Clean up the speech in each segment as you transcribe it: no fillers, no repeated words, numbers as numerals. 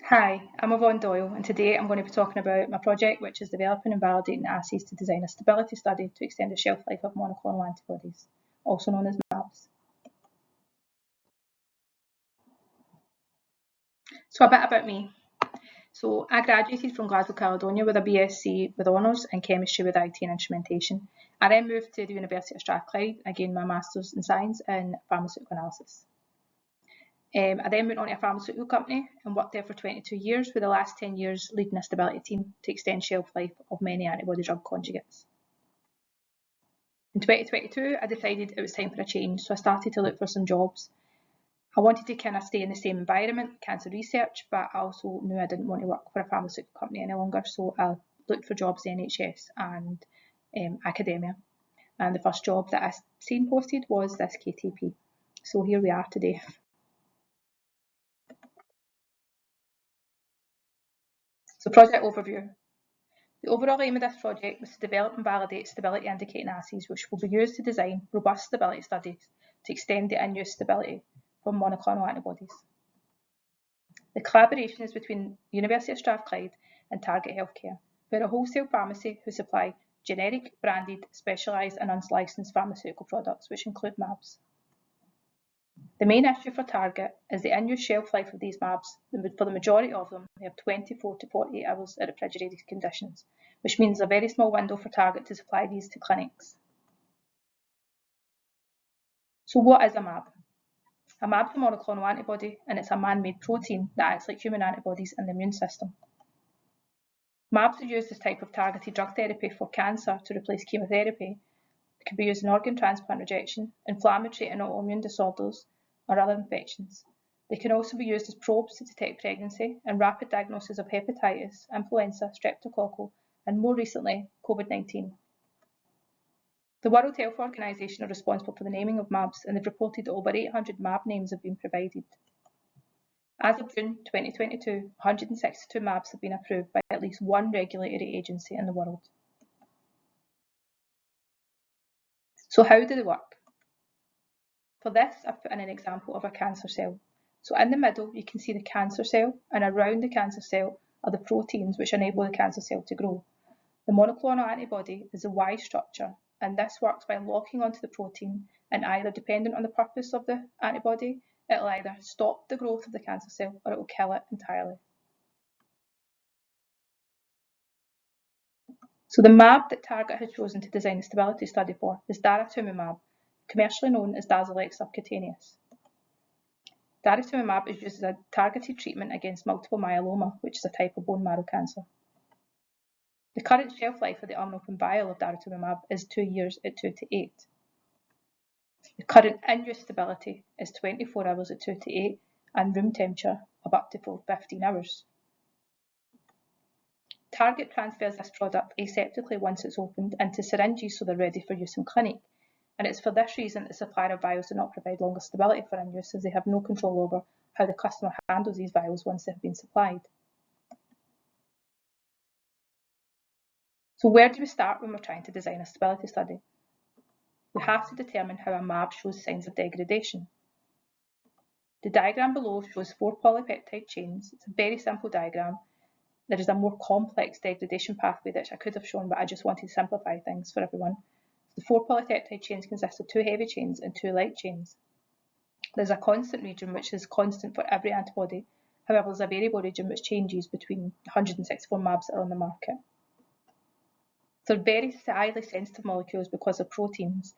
Hi, I'm Yvonne Doyle, and today I'm going to be talking about my project, which is developing and validating assays to design a stability study to extend the shelf life of monoclonal antibodies, also known as MABs. So a bit about me. So I graduated from Glasgow, Caledonia with a BSc with honours in chemistry with IT and instrumentation. I then moved to the University of Strathclyde and gained my Masters in Science in Pharmaceutical Analysis. I then went on to a pharmaceutical company and worked there for 22 years, with the last 10 years leading a stability team to extend shelf life of many antibody drug conjugates. In 2022, I decided it was time for a change, so I started to look for some jobs. I wanted to kind of stay in the same environment, cancer research, but I also knew I didn't want to work for a pharmaceutical company any longer, so I looked for jobs in NHS and academia. And the first job that I seen posted was this KTP. So here we are today. So project overview. The overall aim of this project was to develop and validate stability indicating assays which will be used to design robust stability studies to extend the in-use stability for monoclonal antibodies. The collaboration is between the University of Strathclyde and Target Healthcare, who are a wholesale pharmacy who supply generic, branded, specialised and unlicensed pharmaceutical products, which include MABs. The main issue for Target is the in-use shelf life of these MABs. For the majority of them, they have 24 to 48 hours at refrigerated conditions, which means a very small window for Target to supply these to clinics. So what is a MAB? A MAB is a monoclonal antibody, and it's a man-made protein that acts like human antibodies in the immune system. MABs are used as type of targeted drug therapy for cancer to replace chemotherapy. It can be used in organ transplant rejection, inflammatory and autoimmune disorders, or other infections. They can also be used as probes to detect pregnancy and rapid diagnosis of hepatitis, influenza, streptococcal, and more recently, COVID-19. The World Health Organization are responsible for the naming of MABs, and they've reported that over 800 MAB names have been provided. As of June 2022, 162 MABs have been approved by at least one regulatory agency in the world. So how do they work? For this, I've put in an example of a cancer cell. So in the middle, you can see the cancer cell, and around the cancer cell are the proteins which enable the cancer cell to grow. The monoclonal antibody is a Y structure, and this works by locking onto the protein, and either dependent on the purpose of the antibody, it'll either stop the growth of the cancer cell or it will kill it entirely. So the MAB that Target has chosen to design a stability study for is daratumumab, commercially known as Darzalex subcutaneous. Daratumumab is used as a targeted treatment against multiple myeloma, which is a type of bone marrow cancer. The current shelf life of the unopened vial of daratumumab is 2 years at 2 to 8. The current in-use stability is 24 hours at 2 to 8 and room temperature of up to 15 hours. Target transfers this product aseptically once it's opened into syringes so they're ready for use in clinic. And it's for this reason that the supplier of vials do not provide longer stability for in-use, as they have no control over how the customer handles these vials once they've been supplied. So where do we start when we're trying to design a stability study? We have to determine how a MAB shows signs of degradation. The diagram below shows 4 polypeptide chains. It's a very simple diagram. There is a more complex degradation pathway that I could have shown, but I just wanted to simplify things for everyone. The 4 polypeptide chains consist of 2 heavy chains and 2 light chains. There's a constant region which is constant for every antibody. However, there's a variable region which changes between 164 MABs that are on the market. They're very highly sensitive molecules because of proteins.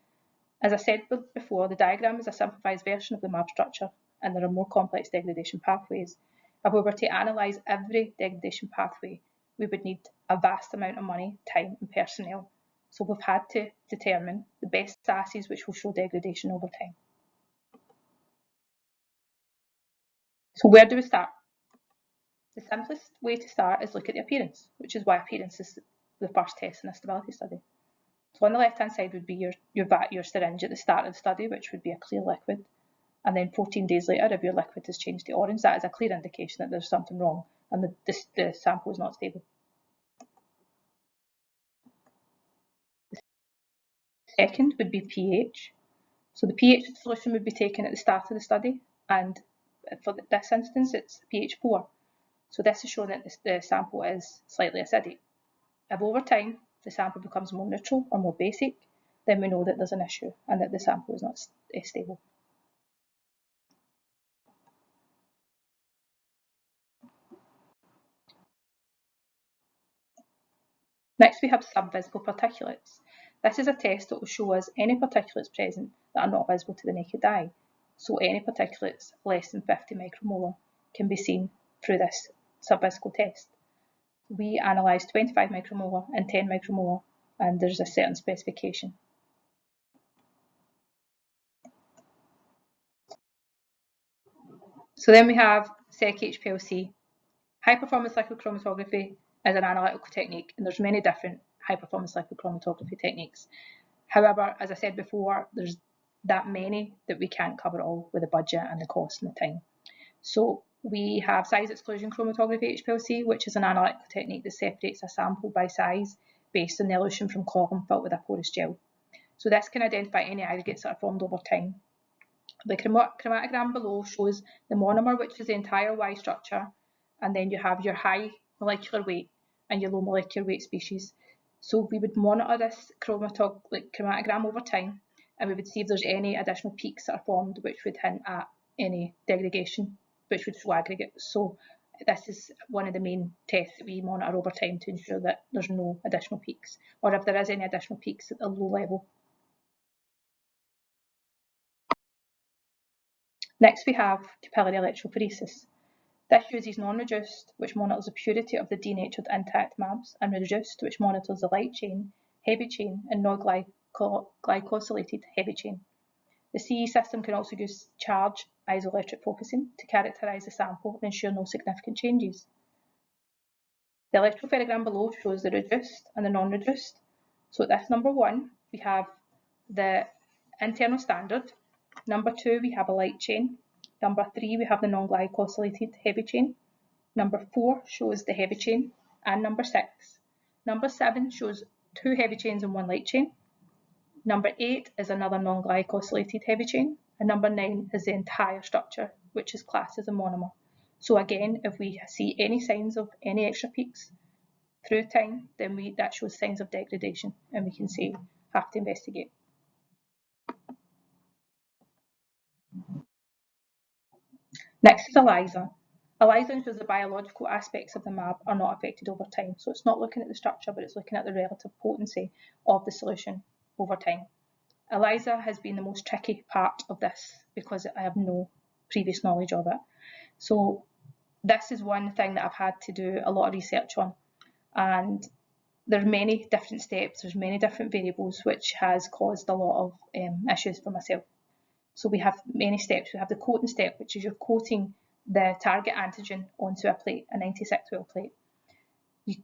As I said before, the diagram is a simplified version of the MAB structure, and there are more complex degradation pathways. If we were to analyse every degradation pathway, we would need a vast amount of money, time and personnel. So we've had to determine the best assays which will show degradation over time. So where do we start? The simplest way to start is look at the appearance, which is why appearance is the first test in a stability study. So on the left-hand side would be your syringe at the start of the study, which would be a clear liquid. And then 14 days later, if your liquid has changed to orange, that is a clear indication that there's something wrong and the sample is not stable. The second would be pH. So the pH of the solution would be taken at the start of the study, and for this instance, it's pH 4. So this is showing that the sample is slightly acidic. If over time the sample becomes more neutral or more basic, then we know that there's an issue and that the sample is not stable. Next we have subvisible particulates. This is a test that will show us any particulates present that are not visible to the naked eye. So any particulates less than 50 micromolar can be seen through this subvisible test. We analysed 25 micromolar and 10 micromolar, and there's a certain specification. So then we have SEC HPLC. High performance liquid chromatography is an analytical technique, and there's many different high performance liquid chromatography techniques. However, as I said before, there's that many that we can't cover all with the budget and the cost and the time. So we have size exclusion chromatography HPLC, which is an analytical technique that separates a sample by size based on the elution from column filled with a porous gel. So this can identify any aggregates that are formed over time. The chromatogram below shows the monomer, which is the entire Y structure, and then you have your high molecular weight and your low molecular weight species. So we would monitor this chromatogram over time, and we would see if there's any additional peaks that are formed which would hint at any degradation, which would show aggregates. So this is one of the main tests that we monitor over time to ensure that there's no additional peaks, or if there is any additional peaks at a low level. Next we have capillary electrophoresis. This uses non-reduced, which monitors the purity of the denatured intact MABs, and reduced, which monitors the light chain, heavy chain, and non-glycosylated heavy chain. The CE system can also use charge isoelectric focusing to characterise the sample and ensure no significant changes. The electropherogram below shows the reduced and the non-reduced. So at this number 1, we have the internal standard. Number 2, we have a light chain. Number 3, we have the non-glycosylated heavy chain. Number 4 shows the heavy chain, and number 6. Number 7 shows 2 heavy chains and 1 light chain. Number 8 is another non-glycosylated heavy chain, and number 9 is the entire structure, which is classed as a monomer. So again, if we see any signs of any extra peaks through time, then that shows signs of degradation, and we can say have to investigate. Next is ELISA. ELISA ensures the biological aspects of the MAB are not affected over time. So it's not looking at the structure, but it's looking at the relative potency of the solution over time. ELISA has been the most tricky part of this because I have no previous knowledge of it. So this is one thing that I've had to do a lot of research on. And there are many different steps, there's many different variables, which has caused a lot of issues for myself. So we have many steps. We have the coating step, which is you're coating the target antigen onto a plate, a 96-well plate. You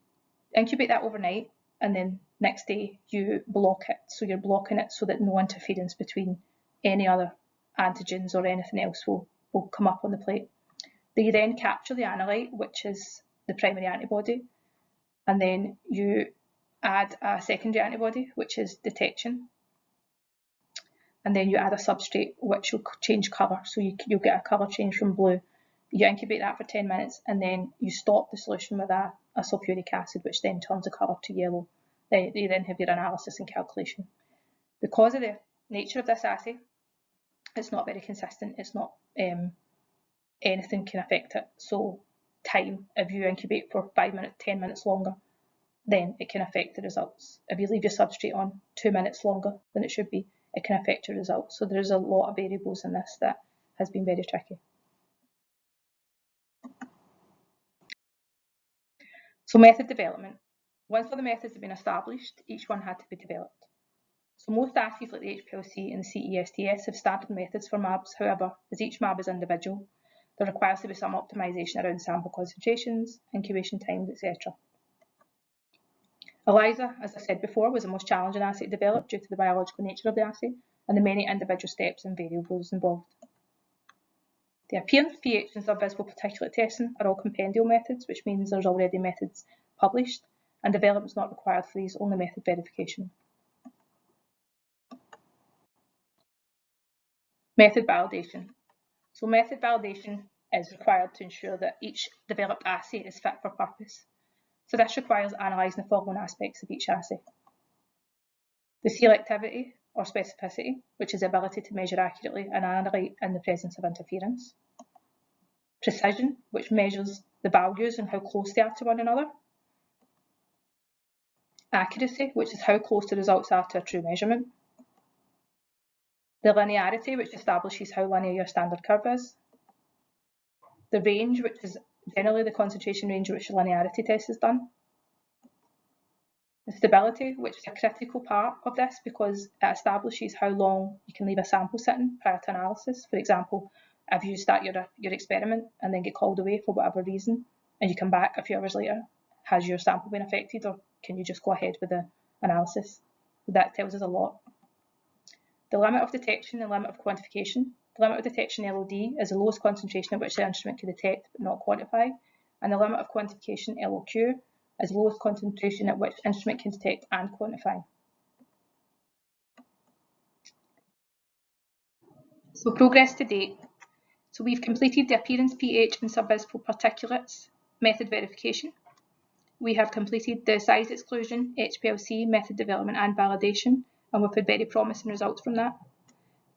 incubate that overnight, and then next day you block it. So you're blocking it so that no interference between any other antigens or anything else will come up on the plate. You then capture the analyte, which is the primary antibody, and then you add a secondary antibody, which is detection. And then you add a substrate which will change colour, so you'll get a colour change from blue. You incubate that for 10 minutes, and then you stop the solution with a sulfuric acid, which then turns the colour to yellow. You then have your analysis and calculation. Because of the nature of this assay, it's not very consistent. It's not anything can affect it. So time, if you incubate for 5 minutes, 10 minutes longer, then it can affect the results. If you leave your substrate on 2 minutes longer than it should be, it can affect your results. So there's a lot of variables in this that has been very tricky. So method development. Once all the methods have been established, each one had to be developed. So most assays like the HPLC and the CESTS have standard methods for MABs. However, as each MAB is individual, there requires to be some optimisation around sample concentrations, incubation times, etc. ELISA, as I said before, was the most challenging assay to develop due to the biological nature of the assay and the many individual steps and variables involved. The appearance, pH and subvisible particulate testing are all compendial methods, which means there's already methods published, and development is not required for these, only method verification. Method validation. So method validation is required to ensure that each developed assay is fit for purpose. So this requires analysing the following aspects of each assay. The selectivity or specificity, which is the ability to measure accurately and annihilate in the presence of interference. Precision, which measures the values and how close they are to one another. Accuracy, which is how close the results are to a true measurement. The linearity, which establishes how linear your standard curve is. The range, which is generally the concentration range at which the linearity test is done. The stability, which is a critical part of this because it establishes how long you can leave a sample sitting prior to analysis. For example, if you start your experiment and then get called away for whatever reason, and you come back a few hours later, has your sample been affected, or can you just go ahead with the analysis? That tells us a lot. The limit of detection and limit of quantification. The limit of detection, LOD, is the lowest concentration at which the instrument can detect but not quantify, and the limit of quantification, LOQ, is the lowest concentration at which the instrument can detect and quantify. So progress to date. So we've completed the appearance, pH and subvisible particulates method verification. We have completed the size exclusion, HPLC method development and validation, and we've had very promising results from that.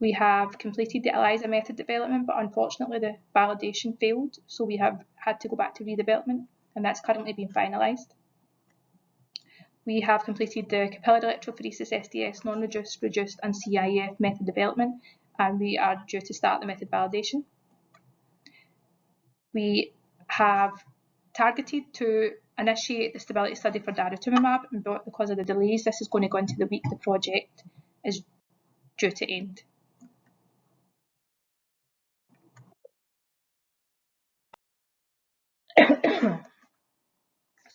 We have completed the ELISA method development, but unfortunately the validation failed, so we have had to go back to redevelopment, and that's currently being finalised. We have completed the capillary electrophoresis SDS, non-reduced, reduced and CIF method development, and we are due to start the method validation. We have targeted to initiate the stability study for daratumumab, but because of the delays, this is going to go into the week the project is due to end.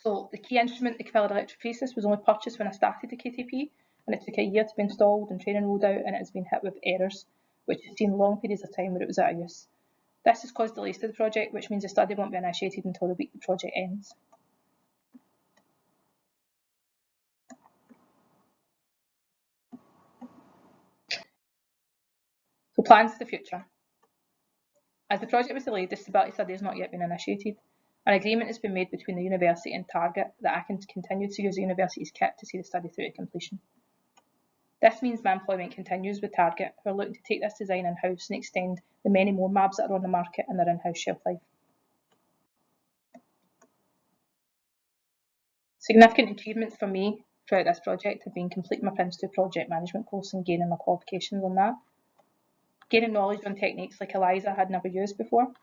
So the key instrument, the capillary electrophoresis, was only purchased when I started the KTP, and it took a year to be installed and training rolled out, and it has been hit with errors, which has seen long periods of time where it was out of use. This has caused delays to the project, which means the study won't be initiated until the week the project ends. So plans for the future. As the project was delayed, the stability study has not yet been initiated. An agreement has been made between the university and Target that I can continue to use the university's kit to see the study through to completion. This means my employment continues with Target, who are looking to take this design in-house and extend the many more MABs that are on the market and their in-house shelf life. Significant achievements for me throughout this project have been completing my Prince 2 project management course and gaining my qualifications on that. Gaining knowledge on techniques like ELISA I had never used before.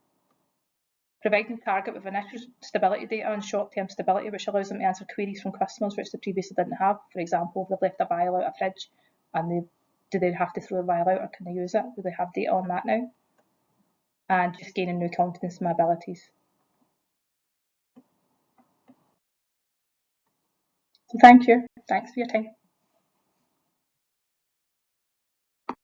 Providing Target with initial stability data and short-term stability, which allows them to answer queries from customers which they previously didn't have. For example, if they've left a vial out of a fridge and do they have to throw the vial out or can they use it? Do they have data on that now? And just gaining new confidence in my abilities. So thank you. Thanks for your time.